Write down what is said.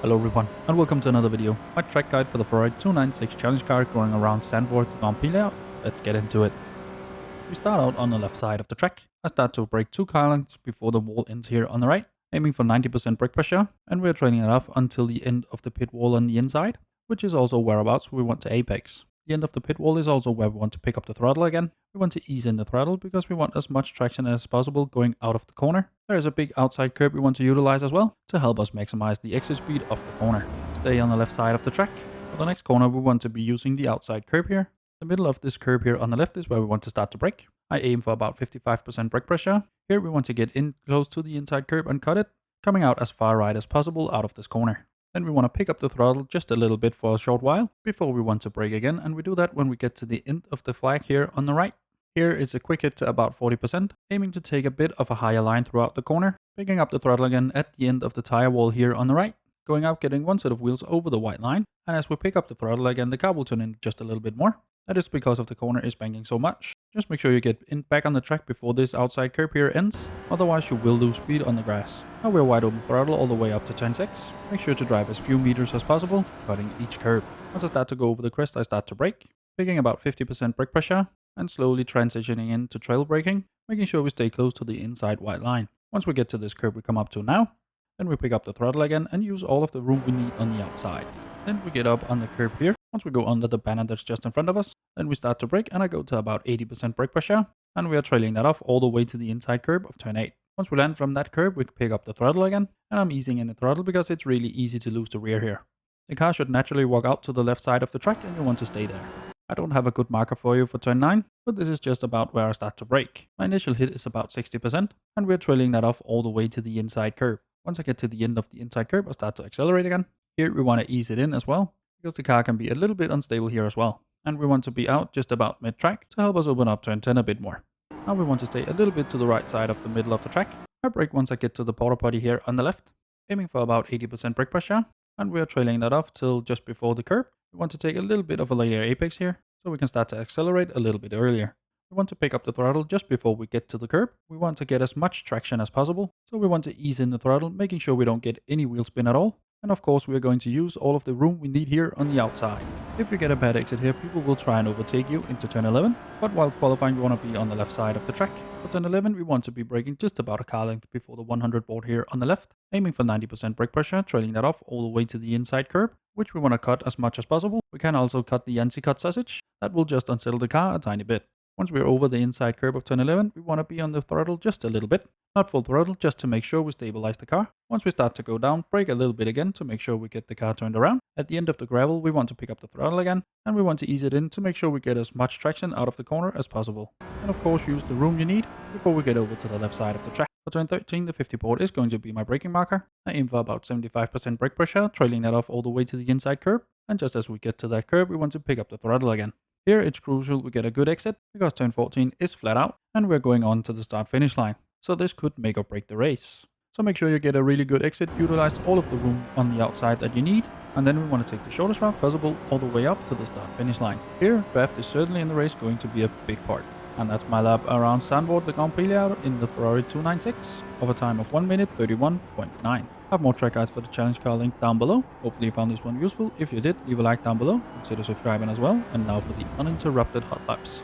Hello everyone, and welcome to another video. My track guide for the Ferrari 296 challenge car going around Zandvoort on Prix layout. Let's get into it. We start out on the left side of the track. I start to brake 2 car lengths before the wall ends here on the right, aiming for 90% brake pressure, and we're trailing it off until the end of the pit wall on the inside, which is also whereabouts we want to apex. The end of the pit wall is also where we want to pick up the throttle again. We want to ease in the throttle because we want as much traction as possible going out of the corner. There is a big outside curb we want to utilize as well to help us maximize the exit speed of the corner. Stay on the left side of the track. For the next corner we want to be using the outside curb here. The middle of this curb here on the left is where we want to start to brake. I aim for about 55% brake pressure. Here we want to get in close to the inside curb and cut it, coming out as far right as possible out of this corner. Then we want to pick up the throttle just a little bit for a short while before we want to brake again, and we do that when we get to the end of the flag here on the right. Here it's a quick hit to about 40%, aiming to take a bit of a higher line throughout the corner, picking up the throttle again at the end of the tire wall here on the right, going out getting one set of wheels over the white line, and as we pick up the throttle again the car will turn in just a little bit more. That is because of the corner is banking so much. Just make sure you get back on the track before this outside curb here ends, otherwise you will lose speed on the grass. Now we're wide open throttle all the way up to turn 6. Make sure to drive as few meters as possible, cutting each curb. Once I start to go over the crest I start to brake, picking about 50% brake pressure, and slowly transitioning into trail braking, making sure we stay close to the inside white line. Once we get to this curb we come up to now, then we pick up the throttle again and use all of the room we need on the outside. Then we get up on the curb here. Once we go under the banner that's just in front of us, then we start to brake and I go to about 80% brake pressure, and we are trailing that off all the way to the inside curb of turn 8. Once we land from that curb, we pick up the throttle again, and I'm easing in the throttle because it's really easy to lose the rear here. The car should naturally walk out to the left side of the track and you want to stay there. I don't have a good marker for you for turn 9, but this is just about where I start to brake. My initial hit is about 60%, and we're trailing that off all the way to the inside curb. Once I get to the end of the inside curb, I start to accelerate again. Here we want to ease it in as well, because the car can be a little bit unstable here as well. And we want to be out just about mid-track to help us open up turn 10 a bit more. Now we want to stay a little bit to the right side of the middle of the track. I brake once I get to the porta potty here on the left, aiming for about 80% brake pressure, and we are trailing that off till just before the curb. We want to take a little bit of a later apex here, so we can start to accelerate a little bit earlier. We want to pick up the throttle just before we get to the curb. We want to get as much traction as possible, so we want to ease in the throttle, making sure we don't get any wheel spin at all. And of course we are going to use all of the room we need here on the outside. If you get a bad exit here, people will try and overtake you into turn 11, but while qualifying we want to be on the left side of the track. For turn 11 we want to be braking just about a car length before the 100 board here on the left, aiming for 90% brake pressure, trailing that off all the way to the inside curb, which we want to cut as much as possible. We can also cut the anti-cut sausage, that will just unsettle the car a tiny bit. Once we're over the inside curb of turn 11, we want to be on the throttle just a little bit. Not full throttle, just to make sure we stabilize the car. Once we start to go down, brake a little bit again to make sure we get the car turned around. At the end of the gravel, we want to pick up the throttle again, and we want to ease it in to make sure we get as much traction out of the corner as possible. And of course use the room you need before we get over to the left side of the track. For turn 13, the 50 board is going to be my braking marker. I aim for about 75% brake pressure, trailing that off all the way to the inside curb, and just as we get to that curb, we want to pick up the throttle again. Here it's crucial we get a good exit, because turn 14 is flat out, and we're going on to the start-finish line. So this could make or break the race. So make sure you get a really good exit, utilize all of the room on the outside that you need, and then we want to take the shortest route possible all the way up to the start-finish line. Here, draft is certainly in the race going to be a big part. And that's my lap around Zandvoort, the Grand Prix layout in the Ferrari 296, of a time of 1 minute 31.9. I have more track guides for the challenge car linked down below. Hopefully you found this one useful. If you did, leave a like down below, consider subscribing as well, and now for the uninterrupted hot laps.